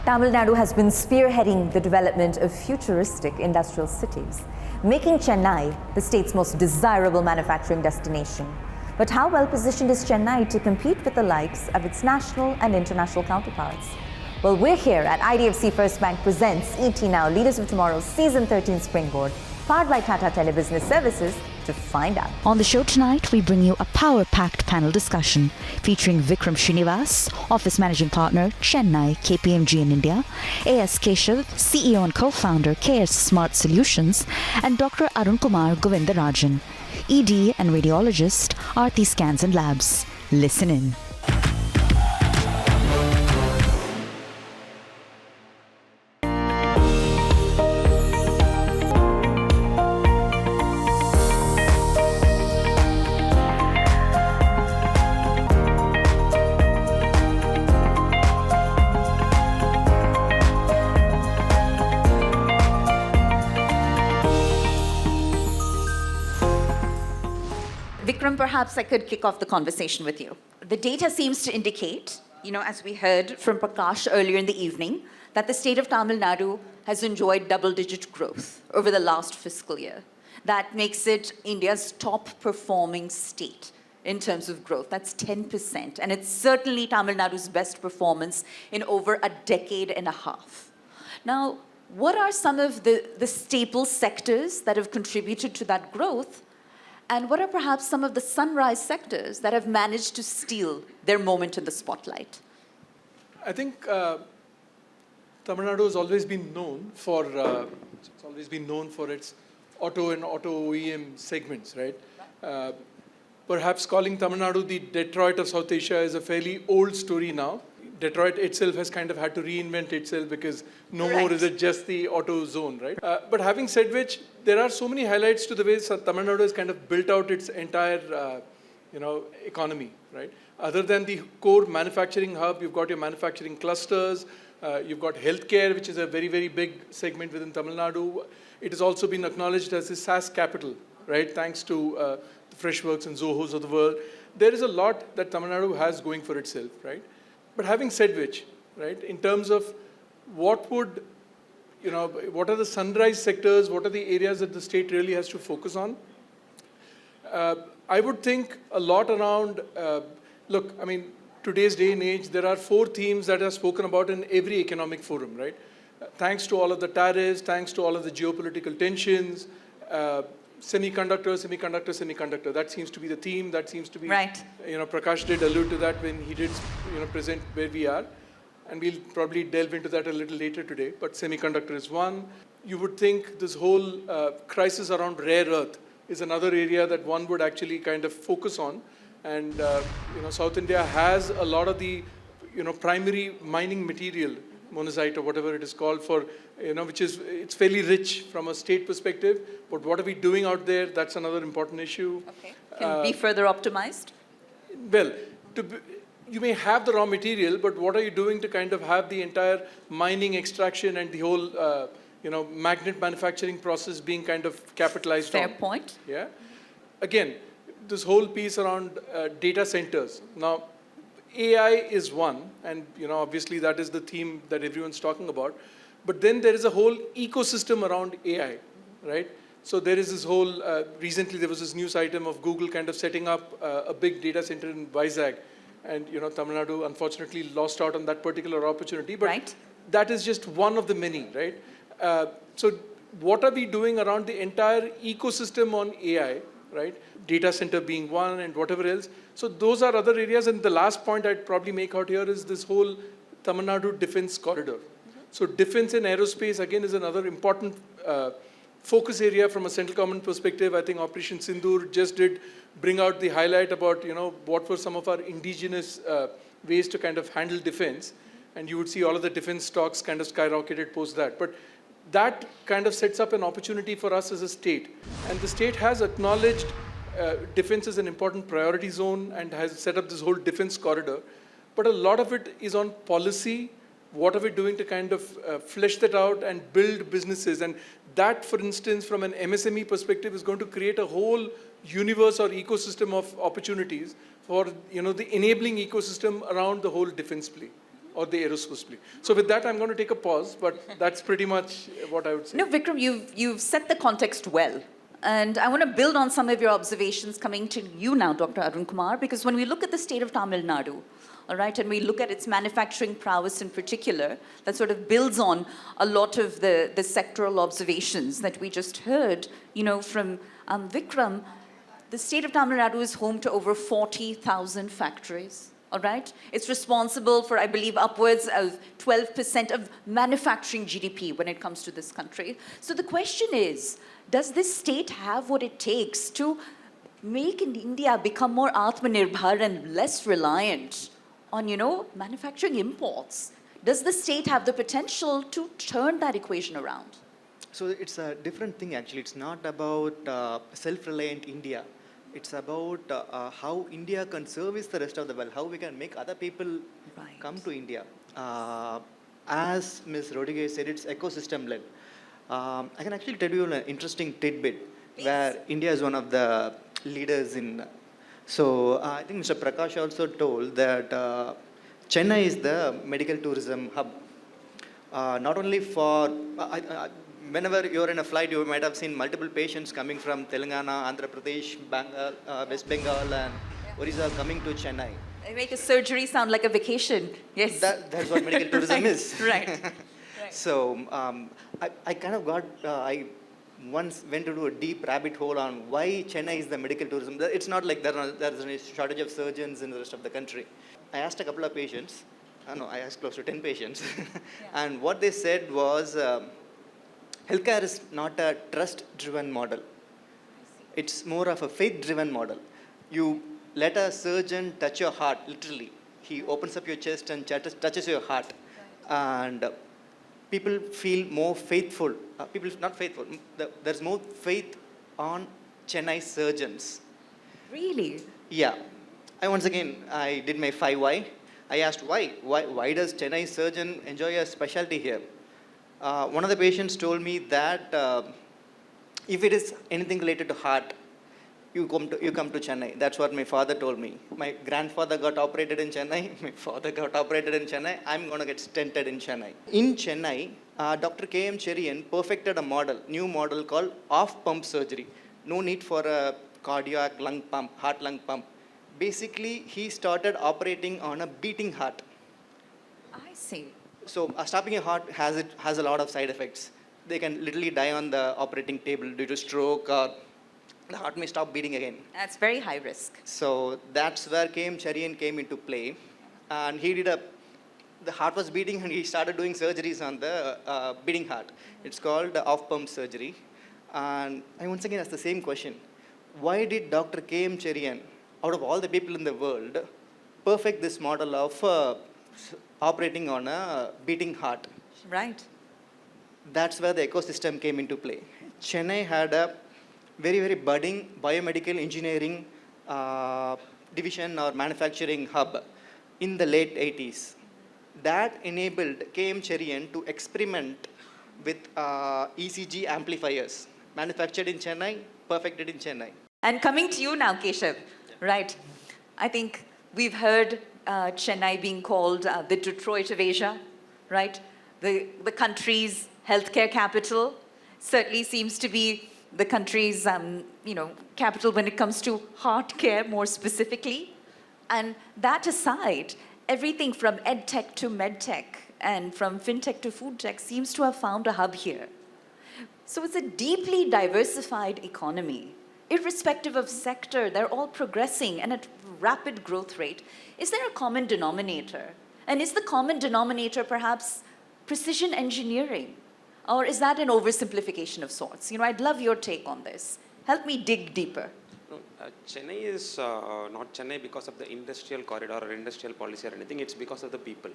Tamil Nadu has been spearheading the development of futuristic industrial cities, making Chennai the state's most desirable manufacturing destination. But how well positioned is Chennai to compete with the likes of its national and international counterparts? Well, we're here at IDFC First Bank presents ET Now, Leaders of Tomorrow's Season 13 Springboard, powered by Tata Telebusiness Services, to find out. On the show tonight, we bring you a power-packed panel discussion featuring Vikram Srinivas, Office Managing Partner, Chennai, KPMG in India, S Keshav, CEO and co-founder, KS Smart Solutions, and Dr. Arunkumar Govindrajan, ED and Radiologist, Aarthi Scans Labs. Listen in. Vikram, perhaps I could kick off the conversation with you. The data seems to indicate, as we heard from Prakash earlier in the evening, that the state of Tamil Nadu has enjoyed double-digit growth over the last fiscal year. That makes it India's top-performing state in terms of growth. That's 10%. And it's certainly Tamil Nadu's best performance in over a decade and a half. Now, what are some of the staple sectors that have contributed to that growth? And what are perhaps some of the sunrise sectors that have managed to steal their moment in the spotlight? I think Tamil Nadu has always been known for its auto and auto OEM segments, right? Perhaps calling Tamil Nadu the Detroit of South Asia is a fairly old story now. Detroit itself has kind of had to reinvent itself because no more is it just the auto zone, right? But having said which, there are so many highlights to the way Tamil Nadu has kind of built out its entire, economy, right? Other than the core manufacturing hub, you've got your manufacturing clusters, you've got healthcare, which is a very, very big segment within Tamil Nadu. It has also been acknowledged as the SaaS capital, right? Thanks to the Freshworks and Zohos of the world. There is a lot that Tamil Nadu has going for itself, right? But having said which, right, in terms of what are the sunrise sectors, what are the areas that the state really has to focus on? I would think a lot around, today's day and age, there are 4 themes that are spoken about in every economic forum, right? Thanks to all of the tariffs, thanks to all of the geopolitical tensions, semiconductor. That seems to be the theme. That seems to be, right. Prakash did allude to that when he did, present where we are. And we'll probably delve into that a little later today. But semiconductor is one. You would think this whole crisis around rare earth is another area that one would actually kind of focus on. And, South India has a lot of the, primary mining material, monazite or whatever it is called for, it's fairly rich from a state perspective. But what are we doing out there? That's another important issue. Okay. Can be further optimized? Well, you may have the raw material, but what are you doing to kind of have the entire mining, extraction, and the whole, magnet manufacturing process being kind of capitalized on? Fair point. Yeah. Again, this whole piece around data centers. Now, AI is one, and obviously that is the theme that everyone's talking about. But then there is a whole ecosystem around AI, right? So there is this whole, recently there was this news item of Google kind of setting up a big data center in Vizag. And, Tamil Nadu unfortunately lost out on that particular opportunity. But that is just one of the many, right? So what are we doing around the entire ecosystem on AI, right? Data center being one and whatever else. So those are other areas. And the last point I'd probably make out here is this whole Tamil Nadu defense corridor. So defense and aerospace, again, is another important focus area from a central government perspective. I think Operation Sindoor just did bring out the highlight about, what were some of our indigenous ways to kind of handle defense. And you would see all of the defense stocks kind of skyrocketed post that. But that kind of sets up an opportunity for us as a state. And the state has acknowledged defense as an important priority zone and has set up this whole defense corridor. But a lot of it is on policy. What are we doing to kind of flesh that out and build businesses? And that, for instance, from an MSME perspective, is going to create a whole universe or ecosystem of opportunities for the enabling ecosystem around the whole defense play. or the aerospace play. So with that, I'm going to take a pause, but that's pretty much what I would say. No, Vikram, you've set the context well. And I want to build on some of your observations coming to you now, Dr. Arunkumar, because when we look at the state of Tamil Nadu, all right, and we look at its manufacturing prowess in particular, that sort of builds on a lot of the sectoral observations that we just heard, from Vikram. The state of Tamil Nadu is home to over 40,000 factories. All right? It's responsible for, I believe, upwards of 12% of manufacturing GDP when it comes to this country. So the question is, does this state have what it takes to make India become more Atmanirbhar and less reliant on, manufacturing imports? Does the state have the potential to turn that equation around? So it's a different thing actually. It's not about self-reliant India. It's about how India can service the rest of the world, how we can make other people come to India. As Ms. Rodriguez said, it's ecosystem-led. I can actually tell you an interesting tidbit where India is one of the leaders in. So I think Mr. Prakash also told that Chennai is the medical tourism hub. Not only for, whenever you're in a flight, you might have seen multiple patients coming from Telangana, Andhra Pradesh, Bengal, West Bengal, and Orissa coming to Chennai. They make a surgery sound like a vacation. Yes. That's what medical tourism is. Right. So I kind of got, I once went to do a deep rabbit hole on why Chennai is the medical tourism. It's not like there's a shortage of surgeons in the rest of the country. I asked a couple of patients. I asked close to 10 patients. And what they said was, healthcare is not a trust-driven model. It's more of a faith-driven model. You let a surgeon touch your heart, literally. He opens up your chest and touches your heart. And people feel more faithful. People not faithful. There's more faith on Chennai surgeons. Really? Yeah. I did my 5 why. I asked why. Why does Chennai surgeon enjoy a specialty here? One of the patients told me that if it is anything related to heart, you come to Chennai. That's what my father told me. My grandfather got operated in Chennai. My father got operated in Chennai. I'm going to get stented in Chennai. In Chennai, Dr. K.M. Cherian perfected a new model called off-pump surgery. No need for a cardiac lung pump, heart lung pump. Basically, he started operating on a beating heart. I see. So stopping a heart has a lot of side effects. They can literally die on the operating table due to stroke, or the heart may stop beating again. That's very high risk. So that's where KM Cherian came into play. And the heart was beating and he started doing surgeries on the beating heart. It's called off-pump surgery. And I once again asked the same question. Why did Dr. KM Cherian, out of all the people in the world, perfect this model of operating on a beating heart? Right. That's where the ecosystem came into play. Chennai had a very, very budding biomedical engineering division or manufacturing hub in the late 80s. That enabled KM Cherian to experiment with ECG amplifiers, manufactured in Chennai, perfected in Chennai. And coming to you now, Keshav, right? I think we've heard Chennai being called the Detroit of Asia, right? The country's healthcare capital certainly seems to be the country's capital when it comes to heart care more specifically. And that aside, everything from edtech to medtech and from fintech to food tech seems to have found a hub here. So it's a deeply diversified economy. Irrespective of sector, they're all progressing and at rapid growth rate. Is there a common denominator? And is the common denominator perhaps precision engineering? Or is that an oversimplification of sorts? I'd love your take on this. Help me dig deeper. No, Chennai is not Chennai because of the industrial corridor or industrial policy or anything. It's because of the people.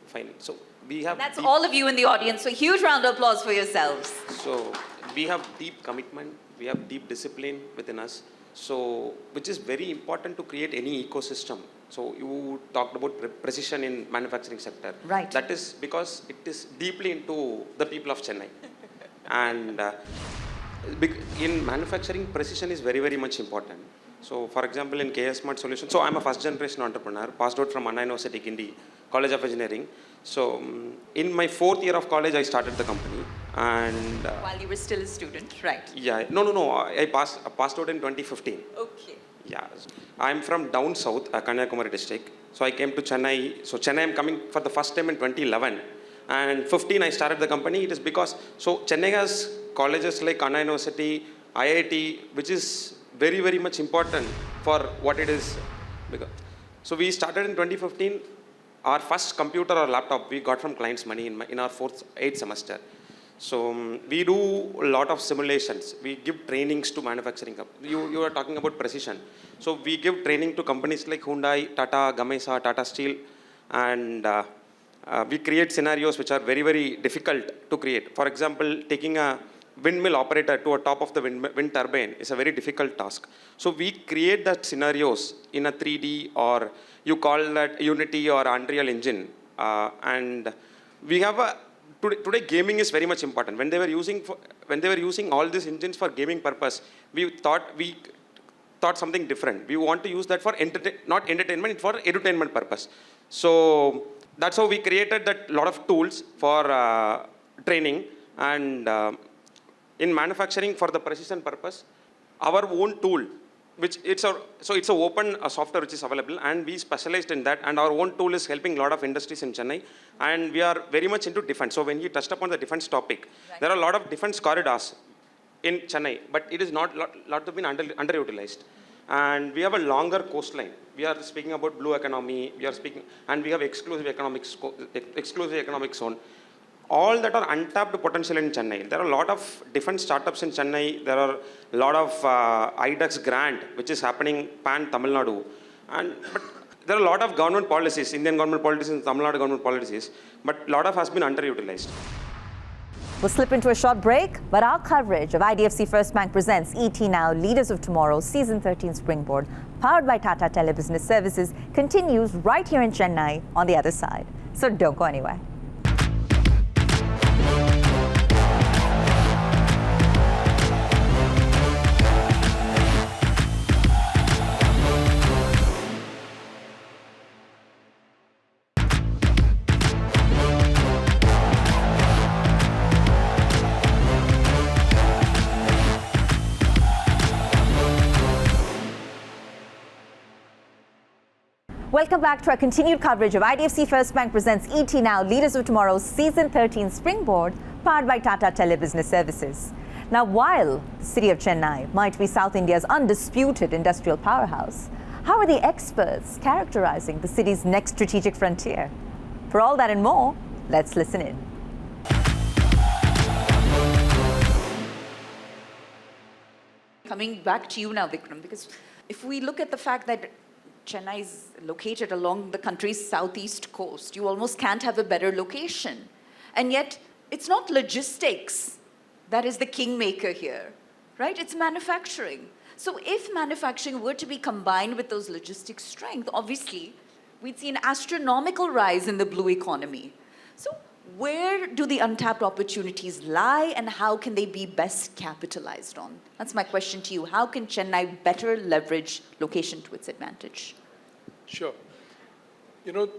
Fine. So we have. That's all of you in the audience. So huge round of applause for yourselves. So we have deep commitment. We have deep discipline within us. So which is very important to create any ecosystem. So you talked about precision in manufacturing sector. Right. That is because it is deeply into the people of Chennai. And in manufacturing, precision is very, very much important. So for example, in KS Smart Solutions, so I'm a first generation entrepreneur, passed out from Anna University, Gindi, College of Engineering. So in my 4th year of college, I started the company. And While you were still a student, right? yeah, no, I passed out in 2015. Okay. Yeah, I'm from down south, Kanyakumari district. So I came to Chennai. So Chennai, I'm coming for the first time in 2011. And 15, I started the company. It is because, so Chennai has colleges like Anna University, IIT, which is very, very much important for what it is. So we started in 2015. Our first computer or laptop we got from clients' money in our 8th semester. So we do a lot of simulations. We give trainings to manufacturing companies. You are talking about precision. So we give training to companies like Hyundai, Tata, Gamesa, Tata Steel, and we create scenarios which are very, very difficult to create. For example, taking a windmill operator to a top of the wind turbine is a very difficult task. So we create that scenarios in a 3D, or you call that Unity or Unreal Engine. And we have a, today gaming is very much important. When they were using all these engines for gaming purpose, we thought something different. We want to use that for not entertainment, for edutainment purpose. So that's how we created that lot of tools for training. And in manufacturing, for the precision purpose, our own tool, which it's an open software which is available, and we specialized in that, and our own tool is helping a lot of industries in Chennai, and we are very much into defense. So when you touched upon the defense topic, right, there are a lot of defense corridors in Chennai, but it is not lot to be underutilized. And we have a longer coastline. We are speaking about blue economy. And we have exclusive economic zone. All that are untapped potential in Chennai. There are a lot of defense startups in Chennai. There are a lot of IDEX grant, which is happening pan Tamil Nadu. But there are a lot of government policies, Indian government policies and Tamil Nadu government policies, but a lot of has been underutilized. We'll slip into a short break, but our coverage of IDFC First Bank presents ET Now, Leaders of Tomorrow, Season 13 Springboard, powered by Tata Telebusiness Services, continues right here in Chennai on the other side. So don't go anywhere. Welcome back to our continued coverage of IDFC First Bank presents ET Now, Leaders of Tomorrow, Season 13 Springboard, powered by Tata Telebusiness Services. Now, while the city of Chennai might be South India's undisputed industrial powerhouse, how are the experts characterizing the city's next strategic frontier? For all that and more, let's listen in. Coming back to you now, Vikram, because if we look at the fact that Chennai is located along the country's southeast coast, you almost can't have a better location. And yet, it's not logistics that is the kingmaker here, right? It's manufacturing. So if manufacturing were to be combined with those logistics strength, obviously, we'd see an astronomical rise in the blue economy. So where do the untapped opportunities lie, and how can they be best capitalized on? That's my question to you. How can Chennai better leverage location to its advantage? Sure. You know,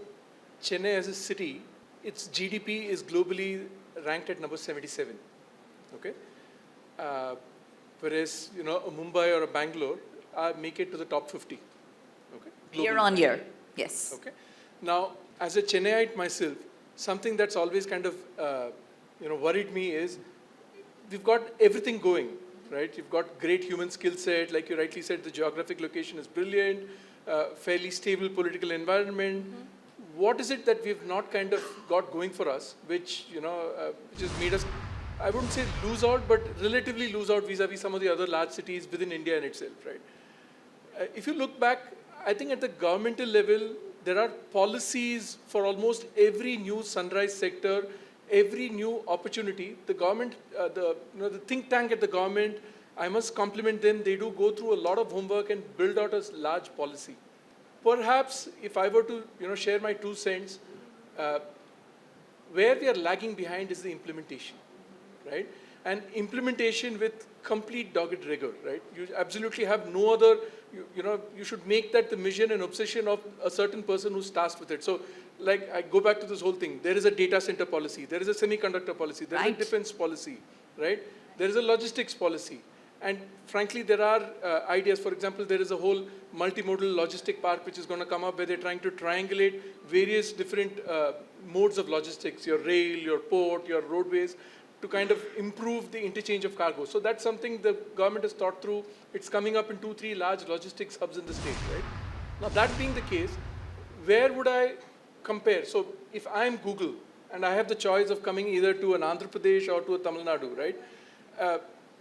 Chennai as a city, its GDP is globally ranked at number 77. Okay? Whereas, you know, a Mumbai or a Bangalore make it to the top 50. Okay? Year on year, yes. Okay. Now, as a Chennaiite myself, something that's always kind of, worried me is we've got everything going, right? You've got great human skill set. Like you rightly said, the geographic location is brilliant, fairly stable political environment. Mm-hmm. What is it that we've not kind of got going for us, which, which has made us, I wouldn't say lose out, but relatively lose out vis-a-vis some of the other large cities within India in itself, right? If you look back, I think at the governmental level, there are policies for almost every new sunrise sector, every new opportunity. The government, the think tank at the government, I must compliment them. They do go through a lot of homework and build out a large policy. Perhaps if I were to share my 2 cents, where we are lagging behind is the implementation, right? And implementation with complete dogged rigor, right? You absolutely have no other, you should make that the mission and obsession of a certain person who's tasked with it. So, like, I go back to this whole thing. There is a data center policy. There is a semiconductor policy. There is a defense policy, right? There is a logistics policy. And frankly, there are ideas. For example, there is a whole multimodal logistic park which is going to come up where they're trying to triangulate various different modes of logistics, your rail, your port, your roadways, to kind of improve the interchange of cargo. So that's something the government has thought through. It's coming up in 2-3 large logistics hubs in the state, right? Now, that being the case, where would I compare? So if I'm Google and I have the choice of coming either to an Andhra Pradesh or to a Tamil Nadu, right?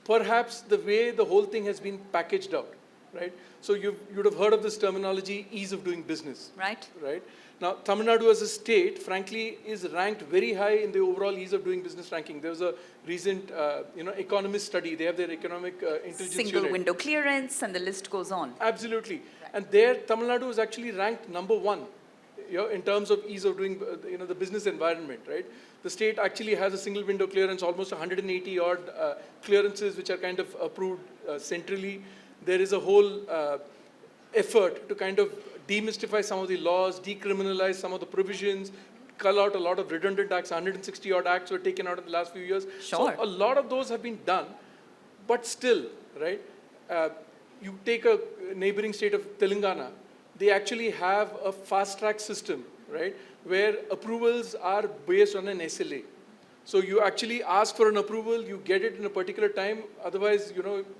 Perhaps the way the whole thing has been packaged out, right? So you'd have heard of this terminology, ease of doing business. Right. Right? Now, Tamil Nadu as a state, frankly, is ranked very high in the overall ease of doing business ranking. There was a recent, economist study. They have their economic intelligence Single unit. window clearance, and the list goes on. Absolutely. Right. And there, Tamil Nadu is actually ranked number 1, in terms of ease of doing, the business environment, right? The state actually has a single window clearance, almost 180 odd clearances which are kind of approved centrally. There is a whole effort to kind of demystify some of the laws, decriminalize some of the provisions, cull out a lot of redundant acts. 160 odd acts were taken out in the last few years. Sure. So a lot of those have been done, but still, right? You take a neighboring state of Telangana, they actually have a fast track system, right? Where approvals are based on an SLA. So you actually ask for an approval, you get it in a particular time, otherwise,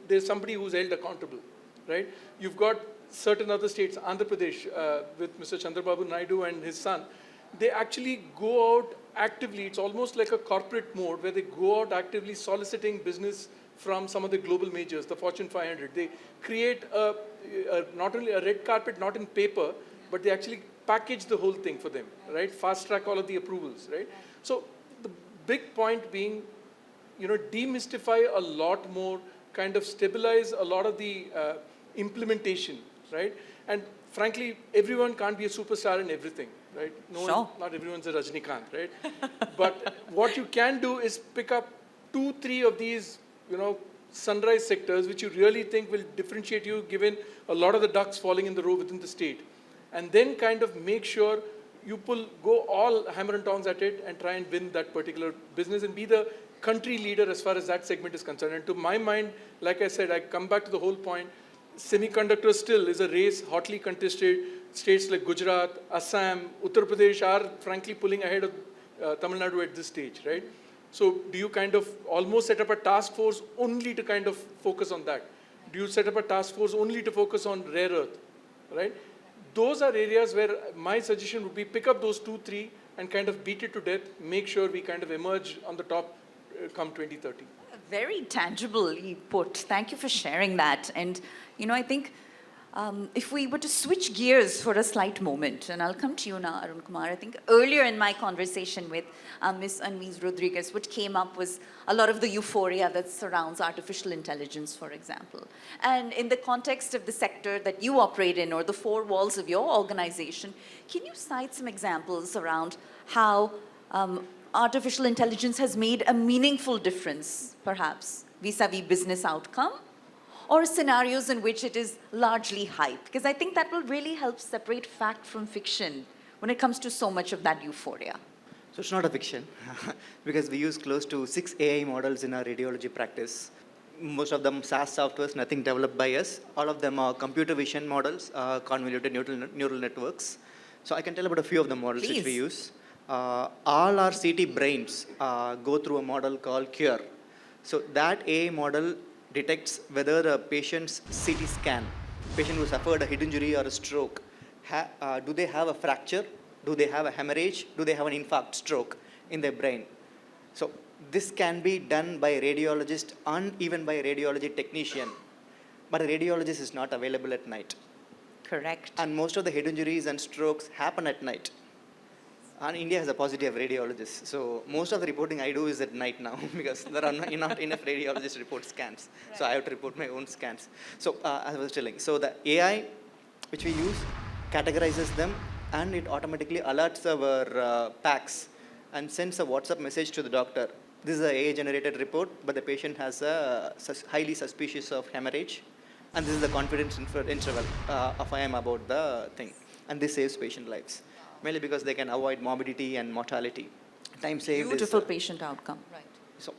there's somebody who's held accountable, right? You've got certain other states, Andhra Pradesh, with Mr. Chandrababu Naidu and his son, they actually go out actively, it's almost like a corporate mode where they go out actively soliciting business from some of the global majors, the Fortune 500. They create not only a red carpet, not in paper, but they actually package the whole thing for them, right? Fast track all of the approvals, right? So the big point being, demystify a lot more, kind of stabilize a lot of the implementation, right? And frankly, everyone can't be a superstar in everything, right? Sure. Not everyone's a Rajnikant, right? But what you can do is pick up 2-3 of these, sunrise sectors which you really think will differentiate you given a lot of the ducks falling in the row within the state. And then kind of make sure you go all hammer and tongs at it and try and win that particular business and be the country leader as far as that segment is concerned. And to my mind, like I said, I come back to the whole point, semiconductor still is a race hotly contested. States like Gujarat, Assam, Uttar Pradesh are frankly pulling ahead of Tamil Nadu at this stage, right? So do you kind of almost set up a task force only to kind of focus on that? Do you set up a task force only to focus on rare earth, right? Those are areas where my suggestion would be pick up those 2-3 and kind of beat it to death, make sure we kind of emerge on the top come 2030. Very tangibly put. Thank you for sharing that. And, I think if we were to switch gears for a slight moment, and I'll come to you now, Arunkumar. I think earlier in my conversation with Ms. Anmise Rodriguez, what came up was a lot of the euphoria that surrounds artificial intelligence, for example. And in the context of the sector that you operate in, or the 4 walls of your organization, can you cite some examples around how artificial intelligence has made a meaningful difference, perhaps, vis-a-vis business outcome, or scenarios in which it is largely hype? Because I think that will really help separate fact from fiction when it comes to so much of that euphoria. So it's not a fiction, because we use close to 6 AI models in our radiology practice. Most of them SaaS softwares, nothing developed by us. All of them are computer vision models, convoluted neural networks. So I can tell about a few of the models which we use. All our CT brains go through a model called CURE. So that AI model detects whether a patient's CT scan, patient who suffered a head injury or a stroke, do they have a fracture, do they have a hemorrhage, do they have an infarct, stroke in their brain. So this can be done by a radiologist and even by a radiology technician, but a radiologist is not available at night. Correct. And most of the head injuries and strokes happen at night. And India has a paucity of radiologists. So most of the reporting I do is at night now because there are not enough radiologists to report scans. Right. So I have to report my own scans. So as I was telling, so the AI which we use categorizes them and it automatically alerts our PACS and sends a WhatsApp message to the doctor. This is an AI-generated report, but the patient has a highly suspicious of hemorrhage, and this is the confidence interval of IM about the thing. And this saves patient lives, mainly because they can avoid morbidity and mortality. Time saved Beautiful is... patient outcome. Right. So,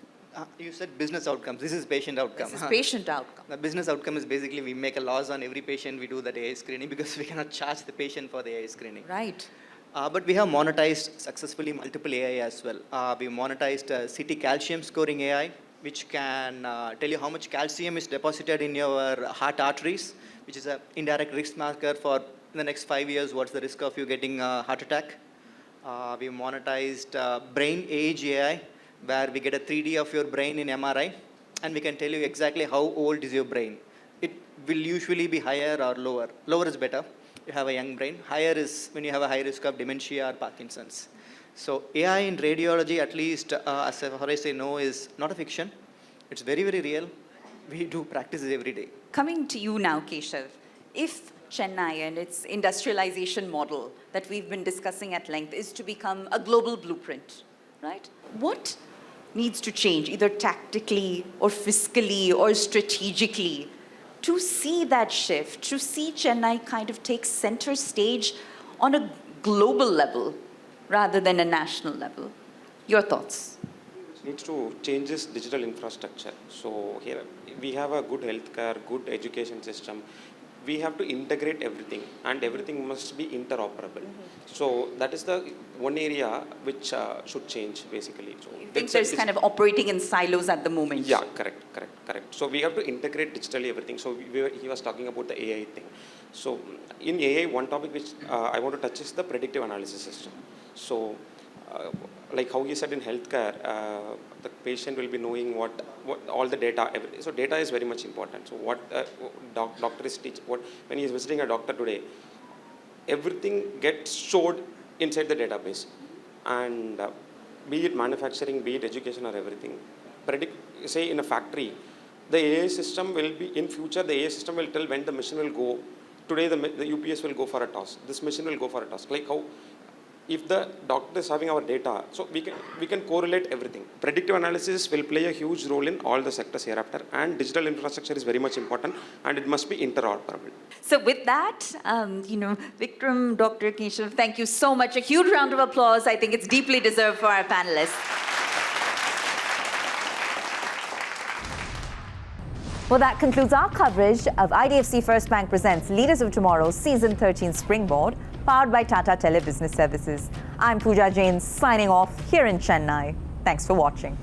you said business outcomes. This is patient outcome. This is patient outcome. The business outcome is basically we make a loss on every patient we do that AI screening because we cannot charge the patient for the AI screening. Right. But we have monetized successfully multiple AI as well. We monetized CT calcium scoring AI, which can tell you how much calcium is deposited in your heart arteries, which is an indirect risk marker for in the next 5 years, what's the risk of you getting a heart attack. We monetized brain age AI, where we get a 3D of your brain in MRI, and we can tell you exactly how old is your brain. It will usually be higher or lower. Lower is better. You have a young brain. Higher is when you have a high risk of dementia or Parkinson's. So AI in radiology, at least as far as I know, is not a fiction. It's very, very real. We do practices every day. Coming to you now, Keshav, if Chennai and its industrialization model that we've been discussing at length is to become a global blueprint, right? What needs to change, either tactically or fiscally or strategically, to see that shift, to see Chennai kind of take center stage on a global level rather than a national level? Your thoughts? Needs to change this digital infrastructure. So here we have a good healthcare, good education system. We have to integrate everything, and everything must be interoperable. So that is the one area which should change basically. So you think there's kind of operating in silos at the moment? Yeah, correct. So we have to integrate digitally everything. So he was talking about the AI thing. So in AI, one topic which I want to touch is the predictive analysis system. So like how you said in healthcare, the patient will be knowing what all the data. So data is very much important. So what doctor is teaching, when he is visiting a doctor today, everything gets stored inside the database, and be it manufacturing, be it education or everything. Say in a factory, the AI system will be in future. The AI system will tell when the machine will go. Today the UPS will go for a task. This machine will go for a task. Like how. If the doctor is having our data, so we can correlate everything. Predictive analysis will play a huge role in all the sectors hereafter, and digital infrastructure is very much important, and it must be interoperable. So with that, Vikram, Dr. Keshav, thank you so much. A huge round of applause. I think it's deeply deserved for our panelists. Well, that concludes our coverage of IDFC First Bank Presents Leaders of Tomorrow Season 13 Springboard, powered by Tata Telebusiness Services. I'm Pooja Jain signing off here in Chennai. Thanks for watching.